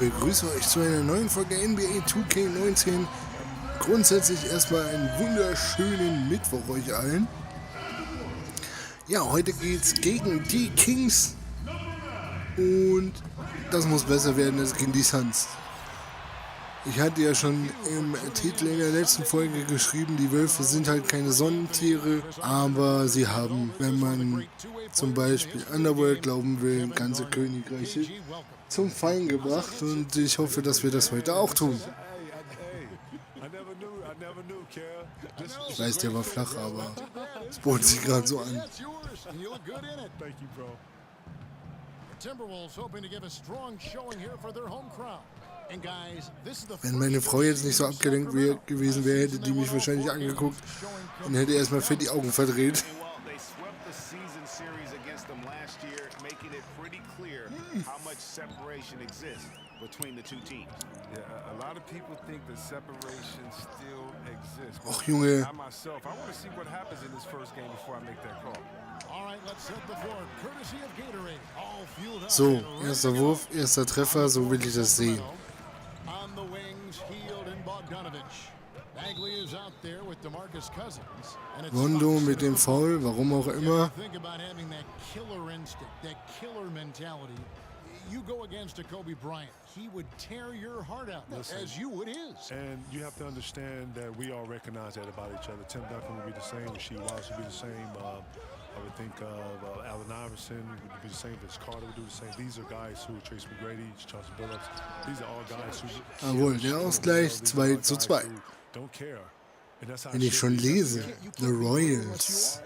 begrüße euch zu einer neuen Folge NBA2k19. Grundsätzlich erstmal einen wunderschönen Mittwoch euch allen. Ja, heute geht's gegen die Kings und das muss besser werden als gegen die Suns. Ich hatte ja schon im Titel in der letzten Folge geschrieben, die Wölfe sind halt keine Sonnentiere, aber sie haben, wenn man zum Beispiel Underworld glauben will, ganze Königreiche zum Fallen gebracht und ich hoffe, dass wir das heute auch tun. Ich weiß, der war flach, aber es bot sich gerade so an. Wenn meine Frau jetzt nicht so abgelenkt gewesen wäre, hätte die mich wahrscheinlich angeguckt und hätte erstmal für die Augen verdreht. Och Junge. So, erster Wurf, erster Treffer, so will ich das sehen. Rondo mit dem Foul, warum auch immer. You go against a Kobe Bryant, he would tear your heart out, as you would his. And you have to understand that we all recognize that about each other. Tim Duncan would be the same, Rasheed Wallace would be the same. I would think of Allen Iverson would be the same, Vince Carter would do the same. These are guys who, Trace McGrady, Charles Billups, these are all guys who... Jawohl, der Ausgleich 2:2. Don't care. Wenn ich schon lese, The Royals.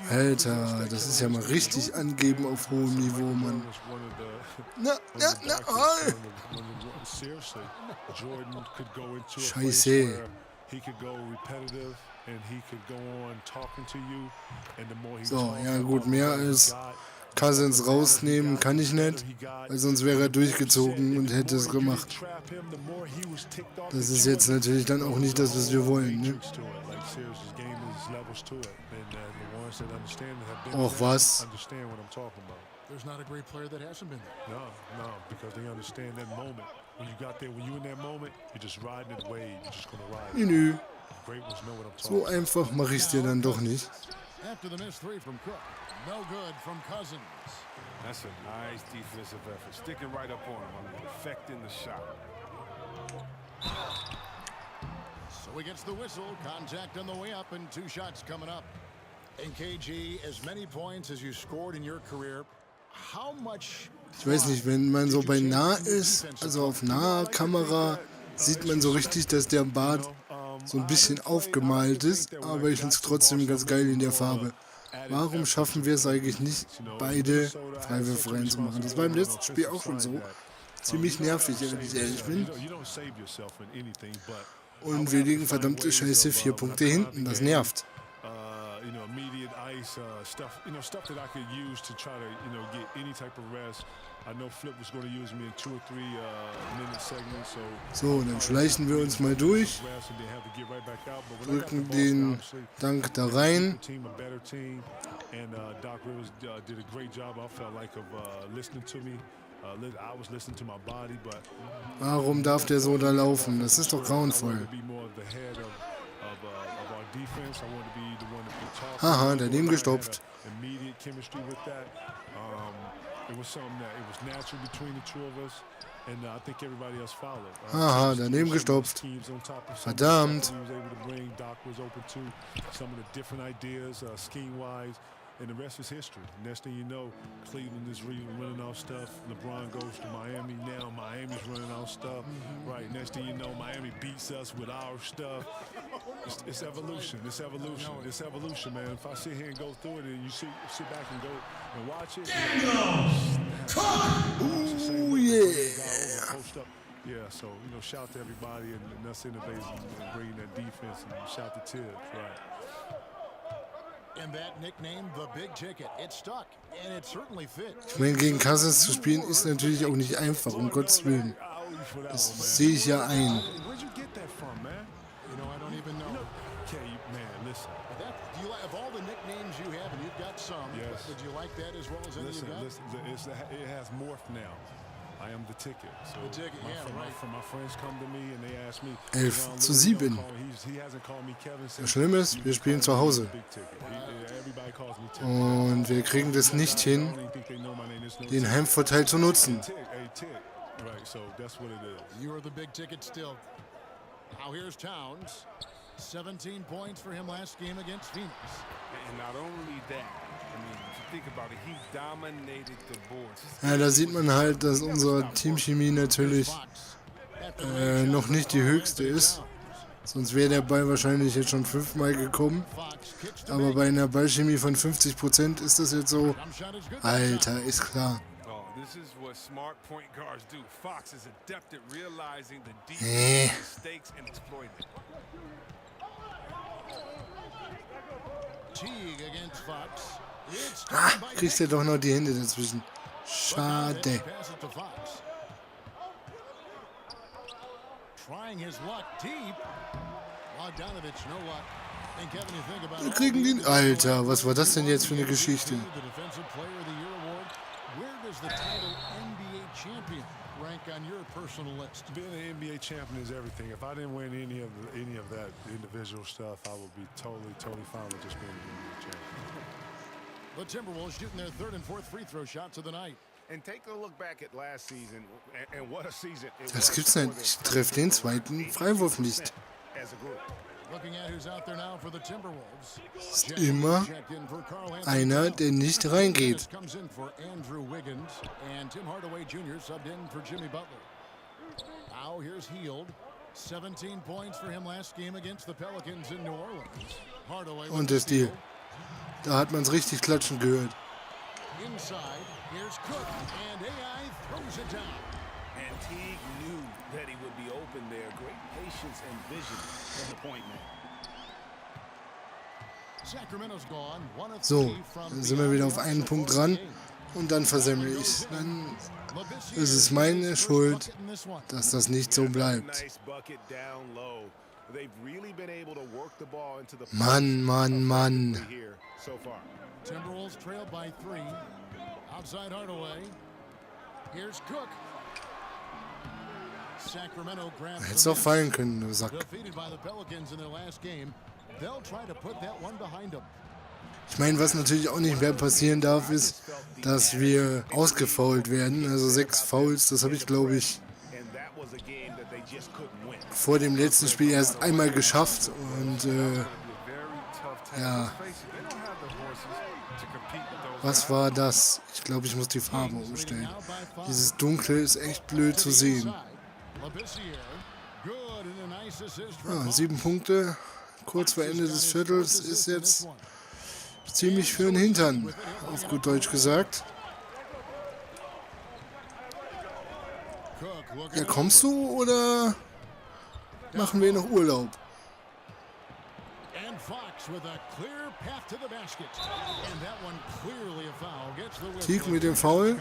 Alter, das ist ja mal richtig angeben auf hohem Niveau, Mann. Scheiße. So, ja gut, mehr als Cousins rausnehmen kann ich nicht, weil sonst wäre er durchgezogen und hätte es gemacht. Das ist jetzt natürlich dann auch nicht das, was wir wollen, ne? Och, was? Nö. So einfach mache ich es dir dann doch nicht. No good from Cousins. That's a nice defensive effort. Sticking right up on him. I mean, affecting the shot. So he gets the whistle. Contact on the way up and two shots coming up. In KG, as many points as you scored in your career, how much... Ich weiß nicht, wenn man so bei nah ist, also auf naher Kamera, sieht man so richtig, dass der Bart so ein bisschen aufgemalt ist, aber ich finde es trotzdem ganz geil in der Farbe. Warum schaffen wir es eigentlich nicht, beide Freiwürfe reinzumachen? Das war im letzten Spiel auch schon so. Ziemlich nervig, wenn ich ehrlich bin. Und wir liegen verdammte Scheiße 4 Punkte hinten. Das nervt. So, dann schleichen wir uns mal durch, drücken den Dank da rein. Warum darf der so da laufen? Das ist doch grauenvoll. Haha, daneben gestopft. Haha, daneben gestopft. Verdammt. And the rest is history. Next thing you know, Cleveland is running out stuff. LeBron goes to Miami now. Miami's running out stuff. Right. Next thing you know, Miami beats us with our stuff. It's evolution. It's evolution. It's evolution, man. If I sit here and go through it, and you sit back and go and watch it. Ooh, yeah. Yeah. So shout to everybody and us innovating and bringing that defense and shout to Tibbs. Right. Ich meine, gegen Cousins zu spielen ist natürlich auch nicht einfach, um Gottes Willen. Das sehe ich ja ein. I am the ticket. So The ticket, my friends come to me and they ask me. 11:7. He hasn't called me Kevin. Das Schlimme ist, wir spielen zu Hause. Und wir kriegen das nicht hin, den Heimvorteil zu nutzen. You are the big ticket still. Now here's Towns. 17 points for him last game against Phoenix. And not only that, I mean, if you think about it, he dominated the boards. Ja, da sieht man halt, dass unsere Teamchemie natürlich noch nicht die höchste ist. Sonst wäre der Ball wahrscheinlich jetzt schon 5-mal gekommen. Aber bei einer Ballchemie von 50% ist das jetzt so. Alter, ist klar. This is what smart point guards do. Fox is adept at realizing the deep mistakes and exploiting them. Kriegt er doch noch die Hände dazwischen. Schade. Wir kriegen den. Alter, was war das denn jetzt für eine Geschichte? Does the title NBA champion rank on your personal list? Being an NBA champion is everything. If I didn't win any of that individual stuff, I would be totally fine with just being an NBA champion. The Timberwolves shooting their third and fourth free throw shots of the night. And take a look back at last season and what a season it Das gibt's nicht. Ich treffe den zweiten Freiwurf nicht. as a group. Looking at who's out there now for the Timberwolves. Ist immer einer, der nicht reingeht. Comes in for Andrew Wiggins and Tim Hardaway Jr. subbed in for Jimmy Butler. Now here's Hield. 17 points for him last game against the Pelicans in New Orleans. Hardaway Und der Stil. Da hat man es richtig klatschen gehört. Inside, here's Cook and AI throws it down. And Teague knew that he would be open there. Great patience and vision from the point man. Sacramento's gone. One of So, three from dann sind wir wieder auf einen Punkt dran und dann versemmel ich. Dann ist es meine Schuld, dass das nicht so bleibt. Nice bucket down low. They've really been able to work the ball into the Mann. here so far. Timberwolves trailed by 3. Outside Hardaway. Here's Cook. Sacramento grabs Hätte es auch fallen können, du Sack. defeated by the Pelicans in their last game. They'll try to put that one behind them. Ich meine, was natürlich auch nicht mehr passieren darf, ist, dass wir ausgefoult werden. Also 6 Fouls, das habe ich, glaube ich, And that was a game that they just couldn't win. vor dem letzten Spiel erst einmal geschafft. Und ja, was war das? Ich glaube, ich muss die Farbe umstellen. Dieses Dunkle ist echt blöd zu sehen. Ja, 7 Punkte, kurz vor Ende des Viertels, ist jetzt ziemlich für den Hintern, auf gut Deutsch gesagt. Ja, kommst du oder machen wir noch Urlaub? Teague mit dem Foul.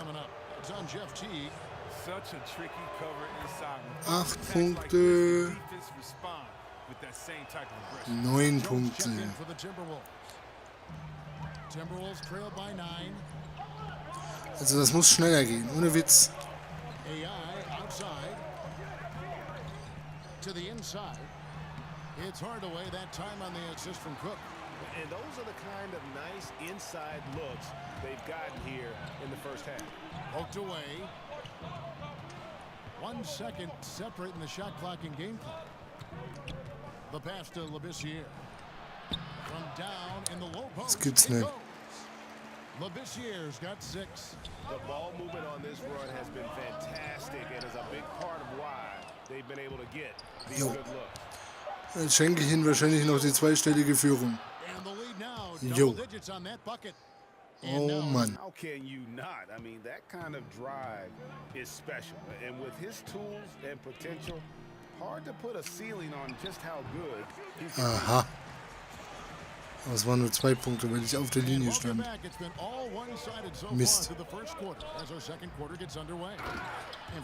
8 Punkte. 9 Punkte. Also das muss schneller gehen, ohne Witz. It's Hardaway that time on the assist from Cook. And those are the kind of nice inside looks they've gotten here in the first half. Poked away. 1 second separating the shot clock and game clock. The pass to Labissiere. From down in the low post. Das gibt's nicht. Labissiere's got 6. The ball movement on this run has been fantastic and is a big part of why they've been able to get these Jo. good looks. Jetzt schenke ich Ihnen wahrscheinlich noch die zweistellige Führung. Jo. Oh Mann. How can you not? I mean, that kind of drive is special. And with his tools and potential, hard to put a ceiling on just how good he can be. Aha. Aber es waren nur 2 Punkte, weil ich auf der Linie stand. Mist.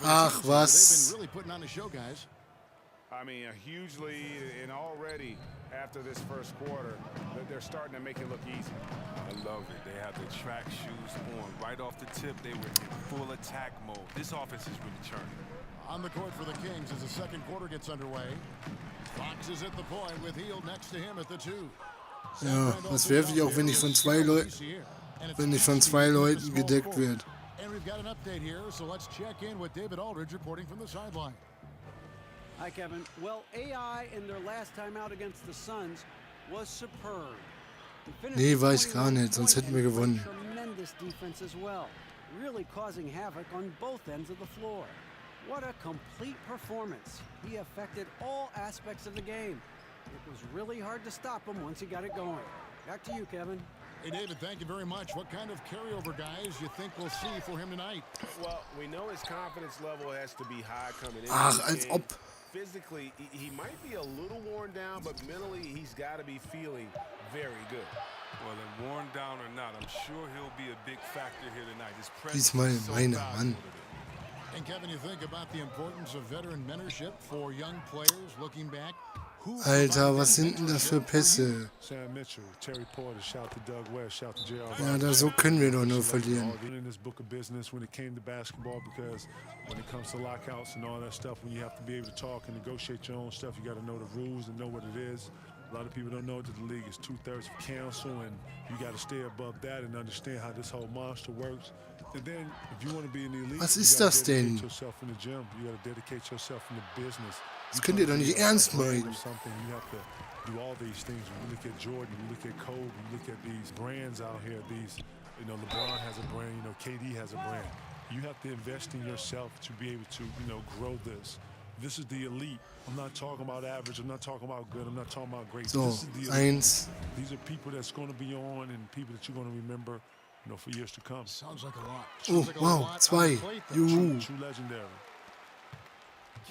Ach was. I mean, a huge lead, and already after this first quarter, they're starting to make it look easy. I love it. They have the track shoes on. Right off the tip, they were in full attack mode. This offense is really churning. On the court for the Kings as the second quarter gets underway. Fox is at the point with Hield next to him at the 2. Ja, was werfe ich auch, wenn ich von zwei Leuten gedeckt werde. And we've got an update here, so let's check in with David Aldridge reporting from the sideline. Hi, Kevin. Well, AI in their last time out against the Suns was superb. Nee, war ich gar nicht, sonst hätten wir gewonnen. Tremendous defense as well, really causing havoc on both ends of the floor. What a complete performance. He affected all aspects of the game. It was really hard to stop him once he got it going. Back to you, Kevin. Hey, David, thank you very much. What kind of carryover guys you think we'll see for him tonight? Well, we know his confidence level has to be high coming in. Ach, als ob. Physically, he might be a little worn down, but mentally, he's got to be feeling very good. Well, then worn down or not, I'm sure he'll be a big factor here tonight. His Diesmal presence is so meiner valuable. Mann. And Kevin, you think about the importance of veteran mentorship for young players looking back? Alter, was sind denn das für Pässe? Sam Mitchell, Terry Porter, shout to Doug West, shout to J.R. Ja, da so können wir doch nur verlieren. In this book of business when it came to basketball, because when it comes to lockouts and all that stuff, when you have to be able to talk and negotiate your own stuff, you got to know the rules and know what it is. A lot of people don't know that the league is 2/3 of council, and you got to stay above that and understand how this whole monster works. And then, if you want to be in the elite, Was you ist gotta das denn? dedicate yourself in the gym. You got to dedicate yourself in the business. Das könnt ihr doch nicht ernst meinen. Something you have to do all these things. When you look at Jordan, you look at Kobe, you look at these brands out here. These, you know, LeBron has a brand. You know, KD has a brand. You have to invest in yourself to be able to, you know, grow this. This is the elite. I'm not talking about average. I'm not talking about good. I'm not talking about great. So, This is the elite. 1. These are people that's going to be on and people that you're going to remember, you know, for years to come. Sounds like a lot. Oh, Sounds like a wow, lot 2. on the plate, though. Juhu. True legendary.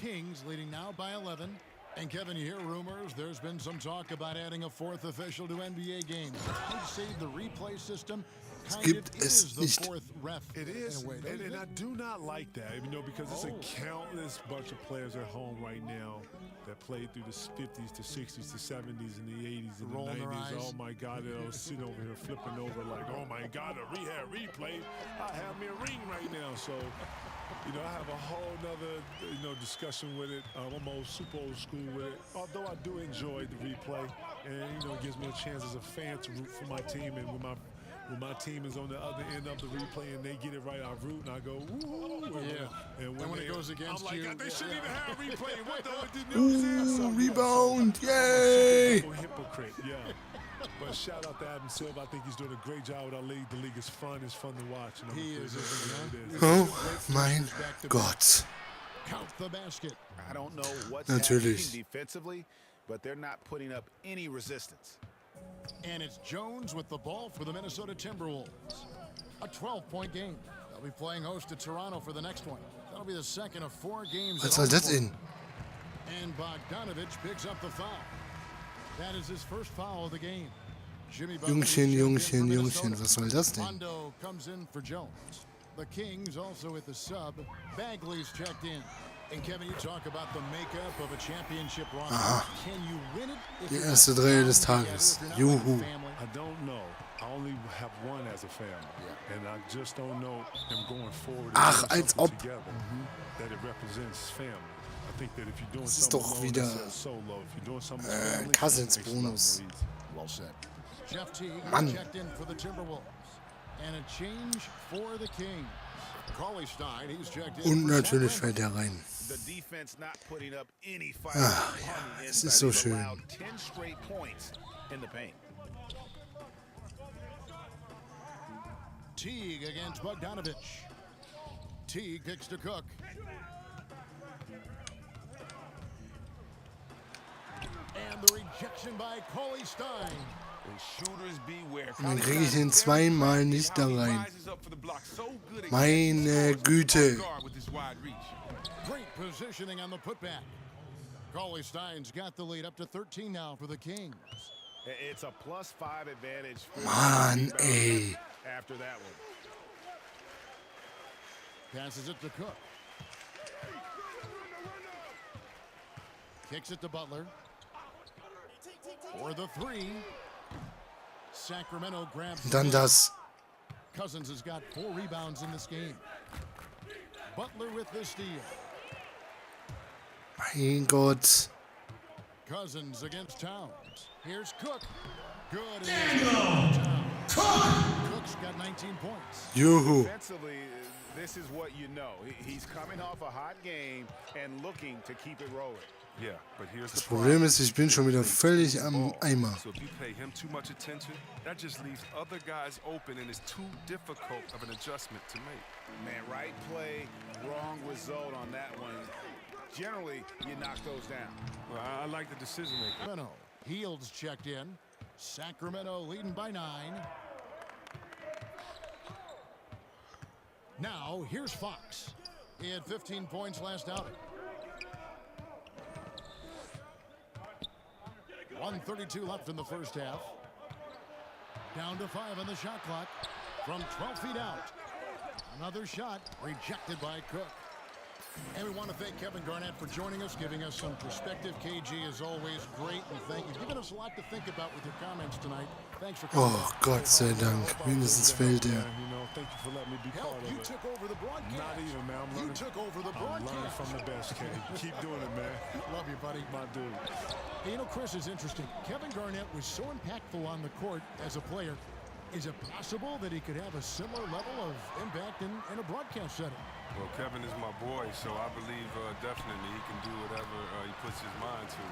Kings leading now by 11. And Kevin, you hear rumors. There's been some talk about adding a 4th official to NBA games. I'd say the replay system kind gibt of es is the nicht. 4th ref. It is, in a way. and I do not like that, you know, because it's a countless bunch of players at home right now that played through the 50s to 60s to 70s and the 80s and Rolling the their 90s. eyes. Oh my God, they'll sit over here flipping over like, oh my God, a replay. I have me a ring right now, so. You know, I have a whole nother, you know, discussion with it. I'm super old school with it. Although I do enjoy the replay, and you know, it gives me a chance as a fan to root for my team. And when my team is on the other end of the replay and they get it right, I root and I go, ooh. Yeah. And when it goes against I'm like, you, God, they shouldn't even have a replay. What the news is? Ooh, rebound, I'm yay! a hypocrite, yeah. But shout out to Adam Silver. I think he's doing a great job with our league. The league is fun to watch. And He is, isn't he? Oh mein Gott. Count the basket. I don't know what's Natürlich. happening defensively, but they're not putting up any resistance. And it's Jones with the ball for the Minnesota Timberwolves. A 12-point game. They'll be playing host to Toronto for the next one. That'll be the second of 4 games. Was soll das denn? And Bogdanovich picks up the foul. That is his first foul of the game. Jimmy Butler Jungchen, checked in Jungchen, for Jungchen, Minnesota. was soll das denn? Rondo comes in for Jones. The Kings also at the sub. Bagley's checked in. And Kevin, you talk about the makeup of a championship roster. Can you win it? If Die you're erste not Drehe bound des together, Tages. if you're not like Juhu. family? I don't know. I only have one as a family. And I just don't know him going forward. Ach, and doing als something ob. together that it represents family. I think that if you're doing Das ist something doch alone, wieder, that's solo. If you're doing something as family, Cousins it makes it a lot more Bonus. easy. Well said. Jeff Teague Mann. checked in for the Timberwolves. And a change for the Kings. Cauley Stein, he's checked in Und for natürlich Zach fällt er rein. The defense not putting up any fight. Ah, ja, on the es inside. ist so They've schön. allowed 10 straight points in the paint. Teague against Bogdanovich. Teague kicks to Cook. And the rejection by Cauley Stein. And shooters beware. Und dann kriege ich den zweimal nicht da rein. Meine Güte. Great positioning on the putback. Cauley Stein's got the lead up to 13 now for the Kings. It's a +5 advantage for Mann, ey. after that one. Passes it to Cook. Kicks it to Butler. For the three. Sacramento grabs Und dann das. Cousins has got 4 rebounds in this game. Butler with the steal. Mein Gott. Cousins against Towns. Here's Cook. Good. Cook's got 19 points. Juhu. Defensively, this is what you know. He's coming off a hot game and looking to keep it rolling. Yeah, but here's Das the Problem ist, ich bin schon wieder völlig am Eimer. So if you pay him too much attention, that just leaves other guys open and it's too difficult of an adjustment to make. Man, right play, wrong result on that one. Generally, you knock those down. Well, I like the decision making. Sacramento. Heald's checked in. Sacramento leading by 9. Now, here's Fox. He had 15 points last outing. 1:32 left in the first half. Down to 5 on the shot clock. From 12 feet out. Another shot rejected by Cook. And we want to thank Kevin Garnett for joining us, giving us some perspective. KG is always great, and thank you. Giving us a lot to think about with your comments tonight. Thanks for coming. Oh, Gott sei Dank. Wenigstens fällt er. You know, thank you for letting me be Hell, part you of it. took over the broadcast. Not even, man. I'm You learning. took over the I'm learning broadcast. from the best, K. Keep doing it, man. Love you, buddy. My dude. Hey, you know, Chris, is interesting. Kevin Garnett was so impactful on the court as a player. Is it possible that he could have a similar level of impact in a broadcast setting? Well, Kevin is my boy, so I believe definitely he can do whatever he puts his mind to.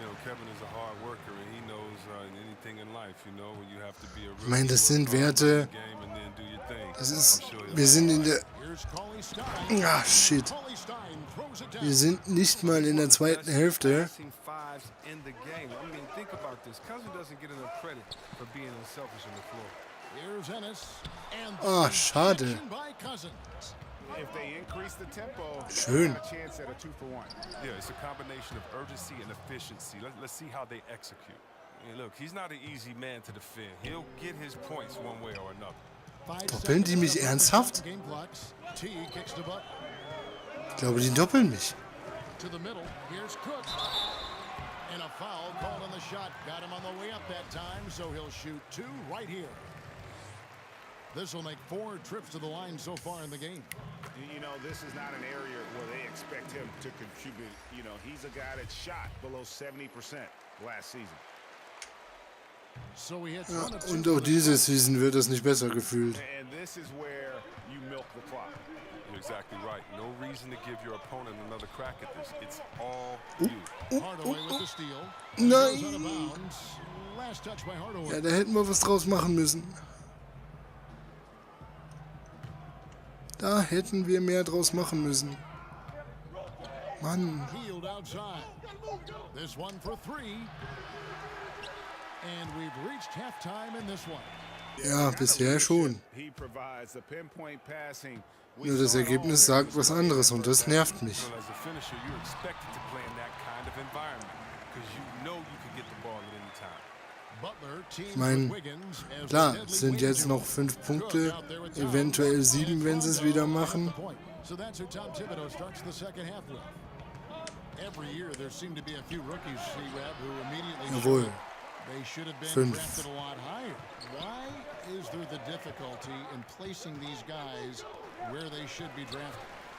You know, Kevin is a hard worker, and he knows anything in life, you know, when you have to be a Ich meine, das sind Werte. Das ist, wir sind in der... Ah, shit. Wir sind nicht mal in der zweiten Hälfte. Ah, schade. Schön. Yeah, it's a combination of urgency and efficiency. Let's see how they execute. And look, he's not an easy man to defend. He'll get his points one way or another. Doppeln die mich ernsthaft? Ich glaube, die doppeln mich. To the middle, here's Cook. And a foul called on the shot. Got him on the way up that time, so he'll shoot 2 right here. This will make 4 trips to the line so far in the game. You know, this is not an area where they expect him to contribute. You know, he's a guy that shot below 70% last season. So we hit Ja, und auch diese Season wird das nicht besser gefühlt. And this is where you milk the clock. You're exactly right. No reason to give your opponent another crack at this. It's all you. Hardaway with the steal. Nein. Goes out of bounds. Last touch by Hardaway. Ja, da hätten wir was draus machen müssen. Da hätten wir mehr draus machen müssen. Mann. Healed outside. This one for 3. And we've reached halftime in this one. Ja, bisher schon. He provides the pinpoint passing. Nur das Ergebnis sagt was anderes und das nervt mich. Well, as a finisher, you're expected to play in that kind of environment because you know you can get the ball at any time. Ich meine, klar, es sind jetzt noch 5 Punkte, eventuell 7, wenn sie es wieder machen. Jawohl. 5.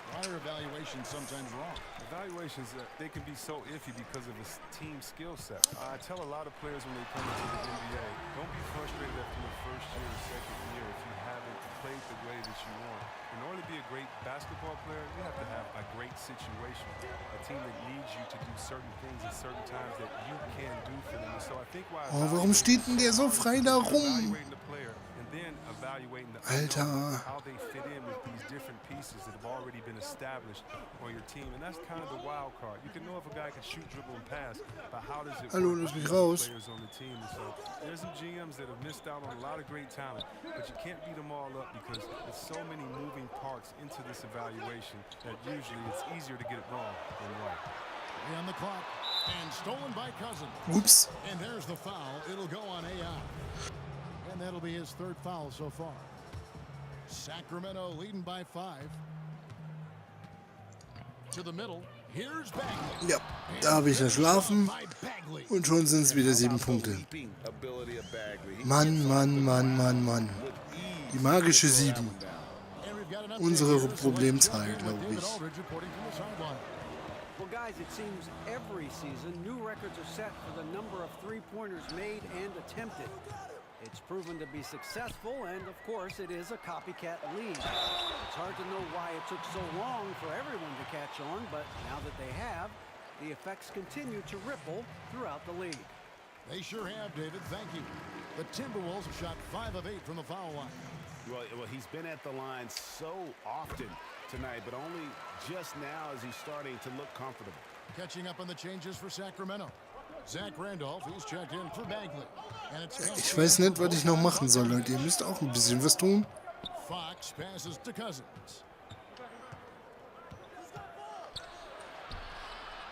Why are evaluations sometimes wrong? Evaluations, they can be so iffy because of his team skill set. I tell a lot of players when they come into the NBA, don't be frustrated after your first year or second year if you haven't played the way that you want. In order to be a great basketball player, you have to have a great situation. A team that needs you to do certain things at certain times that you can do for them. So I think why Warum steht denn der so frei da rum? Alter. How they fit in with these different pieces that have already been established on your team, and that's kind of the wild card. You can know if a guy can shoot, dribble, and pass, but how does it Hallo, work lass mich with raus. players on the team? So there's some GMs that have missed out on a lot of great talent, but you can't beat them all up because there's so many moving parts into this evaluation that usually it's easier to get it wrong than right. On the clock and stolen by Cousins. Ups. And there's the foul. It'll go on AI. And that'll be his 3rd foul so far. Sacramento leading by 5. To the middle. Here's Bagley. Ja, da habe ich geschlafen By Bagley. und schon sind es wieder 7 Punkte. Ability of Bagley. Mann, Mann, Mann, Mann, Mann. Die magische 7. And we've got an update Unsere here. So Problemzahl, let's check in glaube with David ich. Aldridge reporting from the sideline. Well, guys, it seems every season new records are set for the number of three-pointers made and attempted. It's proven to be successful, and of course, it is a copycat league. It's hard to know why it took so long for everyone to catch on, but now that they have, the effects continue to ripple throughout the league. They sure have, David. Thank you. The Timberwolves have shot 5 of 8 from the foul line. Well, he's been at the line so often tonight, but only just now is he starting to look comfortable. Catching up on the changes for Sacramento. Zach Randolph, he's checked in for Bagley. And it's Ich weiß nicht, was ich noch machen soll, Leute. Ihr müsst auch ein bisschen was tun. Fox passes to Cousins.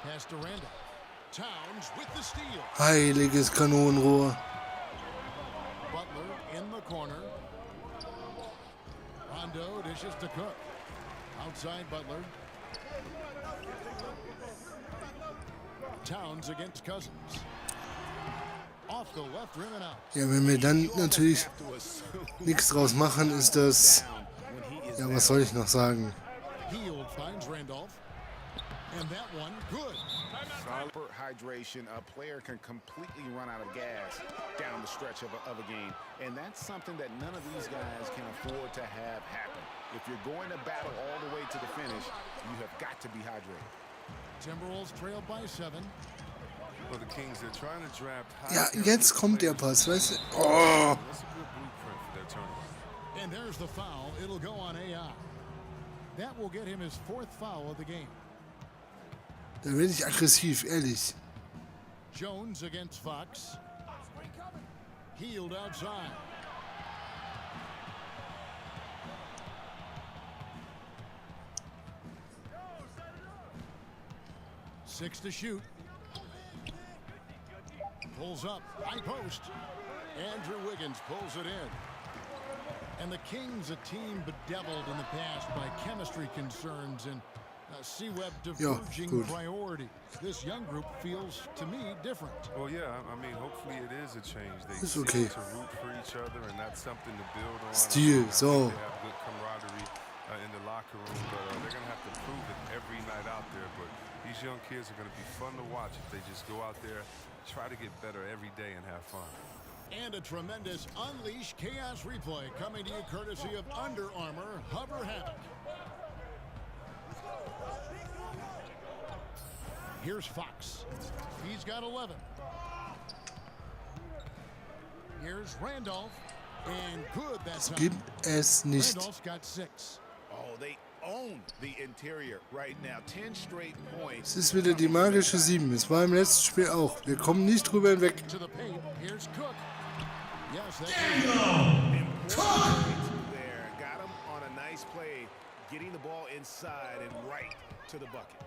Pass to Randolph. Towns with the steal. Heiliges Kanonenrohr. Butler in the corner. Rondo dishes to Cook. Outside Butler. Towns against Cousins. Off the left rim and out. Ja, wenn wir dann natürlich nichts draus machen, ist das... Ja, was soll ich noch sagen? Hield finds Randolph. And that one, good. Solid hydration. A player can completely run out of gas down the stretch of a game. And that's something that none of these guys can afford to have happen. If you're going to battle all the way to the finish, you have got to be hydrated. Timberwolves trailed by 7. Well, the Kings, they're trying to draft high Ja, tempo jetzt kommt der players. Pass, weißt du? Oh, That's a good blueprint for their tournament. And there's the foul. It'll go on AI. That will get him his 4th foul of the game. da werde ich aggressiv, ehrlich. Jones against Fox. Hield outside. Six to shoot. Pulls up. High post. Andrew Wiggins pulls it in. And the Kings, a team bedeviled in the past by chemistry concerns and C-Web diverging good. priorities. This young group feels, to me, different. Well, yeah, I mean, hopefully it is a change. They It's seem okay. to root for each other, and that's something to build on. Steal, I think so. They have good camaraderie in the locker room, but they're going to have to prove it every night out there. But these young kids are going to be fun to watch if they just go out there, try to get better every day and have fun. And a tremendous Unleash Chaos replay coming to you courtesy of Under Armour Hover Havoc. Here's Fox. He's got 11. Here's Randolph. And good that time. Gibt es nicht. Randolph's got 6. Oh, they own the interior right now. 10 straight points. Es ist wieder die magische 7. Es war im letzten Spiel auch. Wir kommen nicht drüber hinweg. To the paint. Here's Cook. Yes, that's There, got him on a nice play, getting the ball inside and right to the bucket.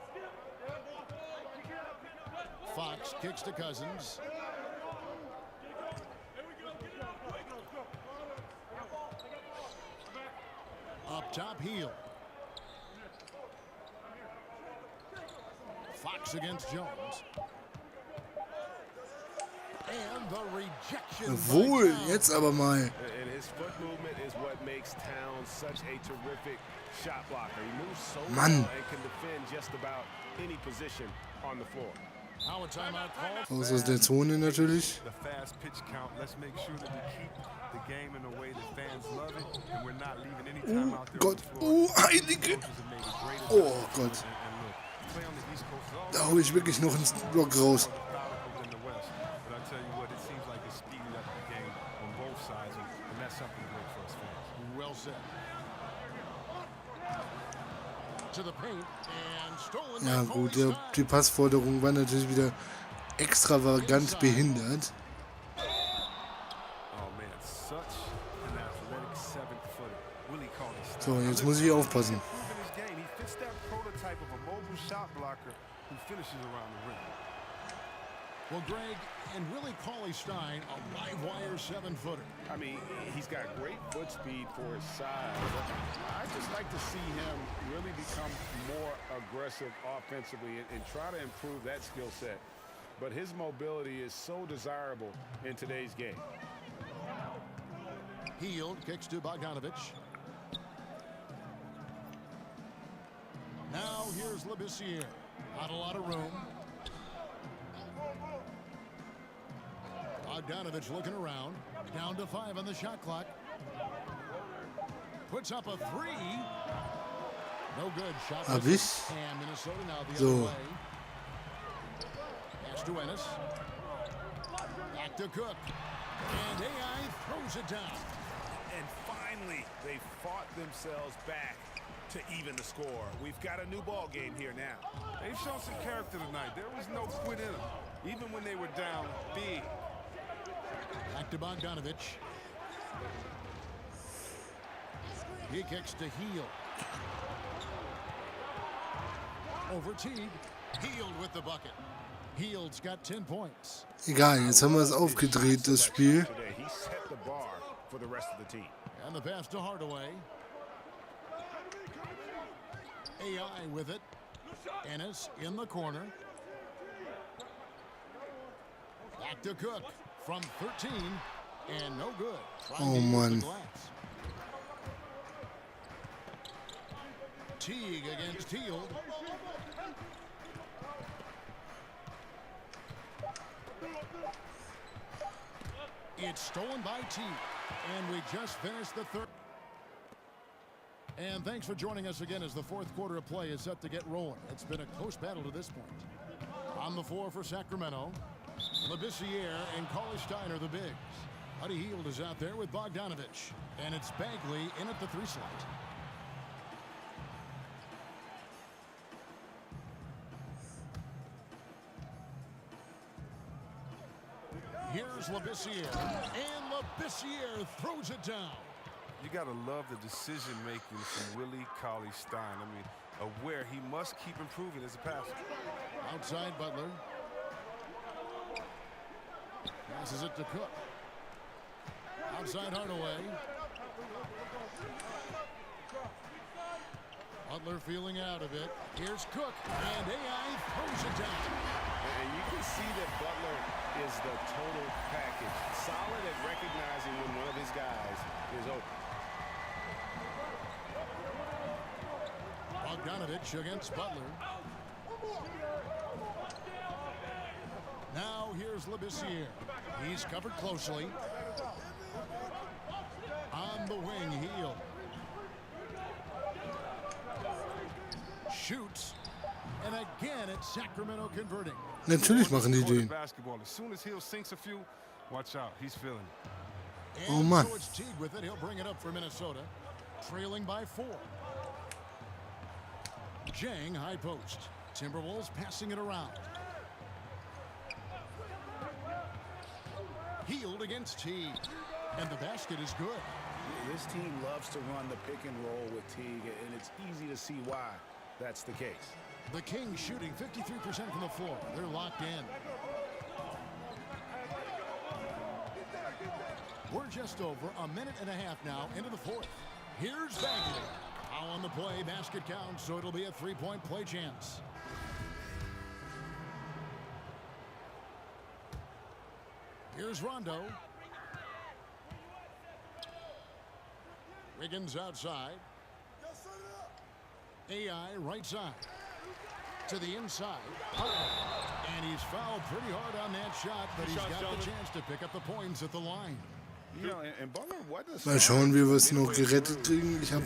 Fox kicks to Cousins. Up top, Heel. Fox against Jones. And the rejection. Jawohl, jetzt aber mal. And his foot movement is what makes Towns such a terrific shot blocker. He moves so Mann. well and can defend just about any position on the floor. Now a timeout call. Aus der Zone natürlich. The fast pitch count. Let's make sure that we keep the game in a way that fans love it, and we're not leaving any time out there on Gott, the floor. Heilige. Coaches have made a great Oh adjustment. Gott. And look, play on the East Coast is always Da hole ich wirklich noch ins Block raus. methodical than the West. But I tell you what, it seems like it's speeding up the game on both sides, and that's something great for us fans. Well said. To the paint and stolen Ja by gut, Foley. die Passforderung war natürlich wieder extravagant behindert. Oh man, such an athletic 7-footer. Willie called his So, jetzt muss ich aufpassen. improving his game. He fits that prototype of a mobile shot blocker who finishes around the rim. Well, Greg, and Willie Cauley-Stein, a live wire 7-footer. I mean, he's got great foot speed for his size. I just like to see him really become more aggressive offensively and try to improve that skill set. But his mobility is so desirable in today's game. Hield kicks to Bogdanovich. Now here's Labissiere. Not a lot of room. Bogdanovich looking around. Down to 5 on the shot clock. Puts up a 3. No good. Shot. Hab ich. And Minnesota now the So. other way. Pass to Ennis. Back to Cook. And AI throws it down. And finally, they fought themselves back to even the score. We've got a new ball game here now. They've shown some character tonight. There was no quit in them, even when they were down big. Back to Bogdanovich. He kicks to Hield. Over Teague. Hield with the bucket. Hield's got 10 points. Egal, jetzt haben wir es aufgedreht, das Spiel. Today, he set the bar for the rest of the team. And the pass to Hardaway. AI with it. Ennis in the corner. Back to Cook from 13. And no good. Trying to use Mann. the glass. Teague against Hield. It's stolen by Teague. And we just finished the third. And thanks for joining us again as the fourth quarter of play is set to get rolling. It's been a close battle to this point. On the floor for Sacramento, Labissiere and Cauley-Stein are the bigs. Buddy Hield is out there with Bogdanovich. And it's Bagley in at the 3 slot. Here's Labissiere. And Labissiere throws it down. You got to love the decision-making from Willie Cauley-Stein. I mean, aware he must keep improving as a passer. Outside Butler. Passes it to Cook. Outside Hardaway. Butler feeling out of it. Here's Cook. And AI throws it down. And you can see that Butler is the total package. Solid at recognizing when one of his guys is open. Bogdanovich against Butler. Now here's Labissiere. He's covered closely. On the wing, Hield. Shoots. And again, it's Sacramento converting. Natürlich machen die den. Basketball. As soon as Hill sinks a few, watch out. He's feeling it. And Oh, Mann. so it's Teague with it. He'll bring it up for Minnesota. Trailing by 4. Jang, high post. Timberwolves passing it around. Hield against Teague. And the basket is good. This team loves to run the pick and roll with Teague, and it's easy to see why that's the case. The Kings shooting 53% from the floor. They're locked in. We're just over a minute and a half now into the fourth. Here's Bagley. Foul on the play. Basket counts, so it'll be a 3-point play chance. Here's Rondo. Wiggins outside. AI right side. To the inside. And he's fouled pretty hard on that shot, but he's got the chance to pick up the points at the line. You know, and Butler wasn't Mal schauen, wie wir es noch gerettet kriegen. Ich habe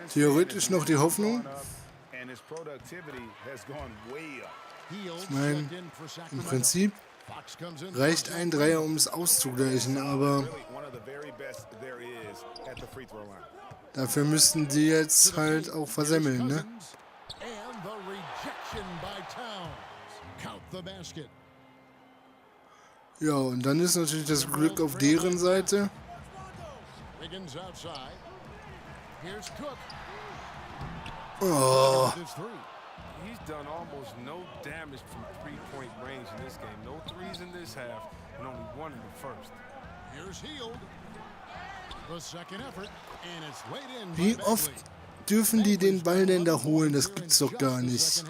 theoretisch noch die Hoffnung. and his productivity has gone way up. Ich meine, im Prinzip reicht ein Dreier, um es auszugleichen, aber One of the very best there is at the free throw line. dafür müssten die jetzt halt auch versemmeln, ne? And the rejection by Towns. Count the basket. Ja, und dann ist natürlich das Glück auf deren Seite. Wiggins outside. Here's Cook. Oh, There's 3. He's done almost no damage from three-point range in this game. No threes in this half, and only one in the first. Here's Hield. The second effort, and it's laid in. Wie oft dürfen die den Ball denn da holen? Das gibt's doch gar nicht.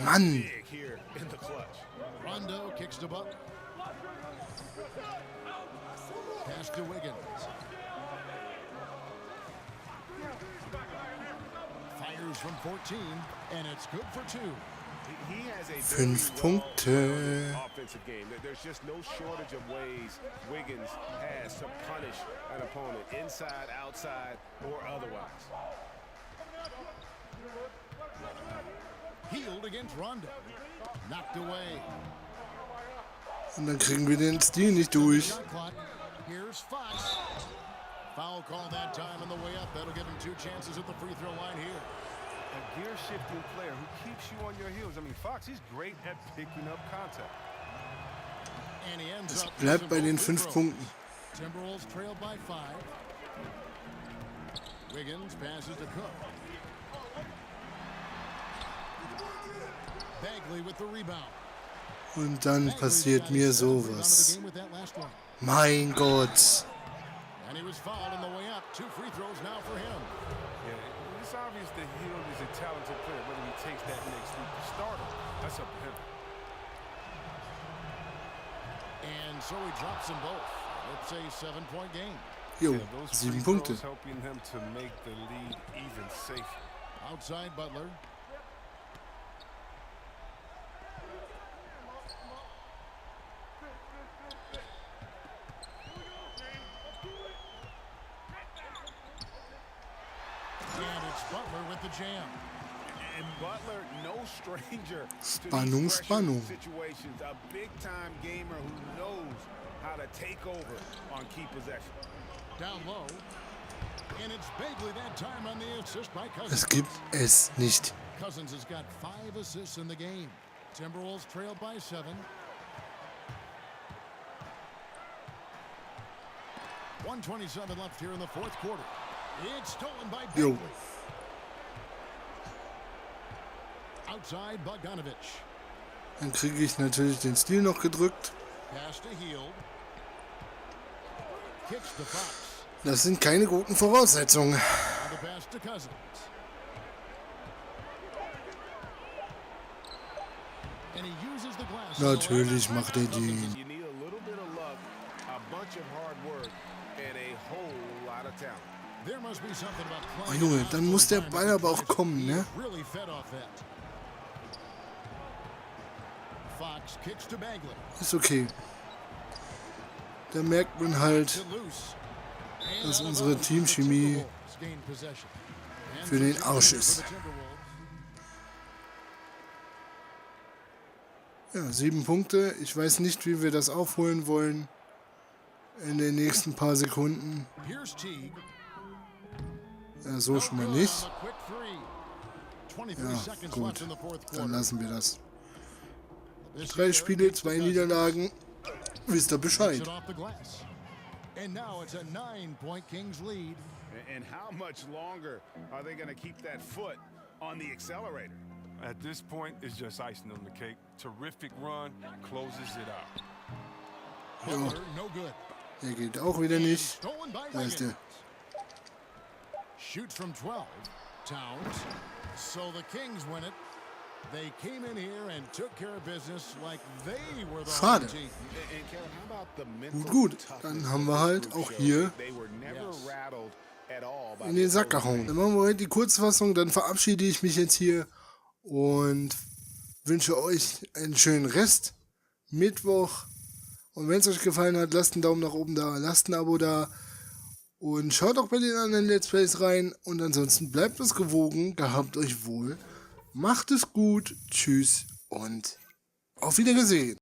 Mann! Rondo kicks to Butler. Pass to Wiggins. Fires from 14, and it's good for 2. 5 Punkte. Offensive game. There's just no shortage of ways Wiggins has to punish an opponent, inside, outside, or otherwise. Hield against Rondo. Knocked away. Und dann kriegen wir den Stil nicht durch. Shot clock. Here's Fox. Foul call that time on the way up. That'll give him 2 chances at the free throw line here. A gear-shifting player who keeps you on your heels. I mean, Fox, he's great at picking up contact. And he ends Es up bleibt bei den 5 Punkten. Timberwolves trailed by 5. Wiggins passes to Cook. Bagley with the rebound. Und dann passiert mir sowas. Mein Gott. And he was fouled on the way up. 2 free throws now for him. Yeah, it's obvious that Hield is a talented player. Whether he takes that next leap to start him, that's up to him. And so he drops them both. It's a 7-point game. Jo, Yeah, those 7 free Punkte. throws helping them to make the lead even safer. Outside Butler. And it's Butler with the jam. And Butler, no stranger to Spannung, these Spannung. pressure situations. A big-time gamer who knows how to take over on key possession. Down low. And it's Bagley that time on the assist by Cousins. Es gibt es nicht. Cousins has got 5 assists in the game. Timberwolves trailed by 7. 1:27 left here in the 4th quarter. It's stolen by Jo. Bagley. Outside Bogdanovich. Dann kriege ich natürlich den Stil noch gedrückt. Pass to Hield. Kicks to Fox. Das sind keine guten Voraussetzungen. And the pass to Cousins. And he uses the glass. Natürlich macht er den. You need a little bit of luck, a bunch of hard work, and a whole lot of talent. There must be something about Oh playing Junge, dann muss der Ball aber auch kommen, ne? really fed off that. Fox kicks to Bagley. Ist okay. Da merkt man halt, To Loose. And dass out of unsere bounds, the Teamchemie Timberwolves gain possession. And für den so Arsch for ist. the Timberwolves. Ja, 7 Punkte. Ich weiß nicht, wie wir das aufholen wollen in den nächsten paar Sekunden. Here's Teague. Ja, so schon mal nicht. A quick three. 23 Ja, seconds gut. left in the 4th Dann quarter. lassen wir das. This 3 here Spiele, kicks to 2 Cousins. Niederlagen. Wisst ihr Takes Bescheid. it off the glass. And now it's a 9-point Kings lead. And how much longer are they going to keep that foot on the accelerator? At this point, it's just icing on the cake. Terrific run, closes it out. Butler, no good. Der geht auch wieder nicht. Stolen by Da ist Wiggins. der. Shoots from 12. Towns. So the Kings win it. They came in here and took care of business like they were the Schade. home team. And Kevin, how about the mental Gut, toughness dann haben wir halt this group auch showed? hier They were never rattled at all by in the den Sack opposing gehauen. Dann machen wir heute die Kurzfassung, dann verabschiede ich mich jetzt hier und wünsche euch einen schönen Rest. Mittwoch. Und wenn es euch gefallen hat, lasst einen Daumen nach oben da, lasst ein Abo da und schaut auch bei den anderen Let's Plays rein. Und ansonsten bleibt es gewogen, gehabt euch wohl, macht es gut, tschüss und auf Wiedersehen.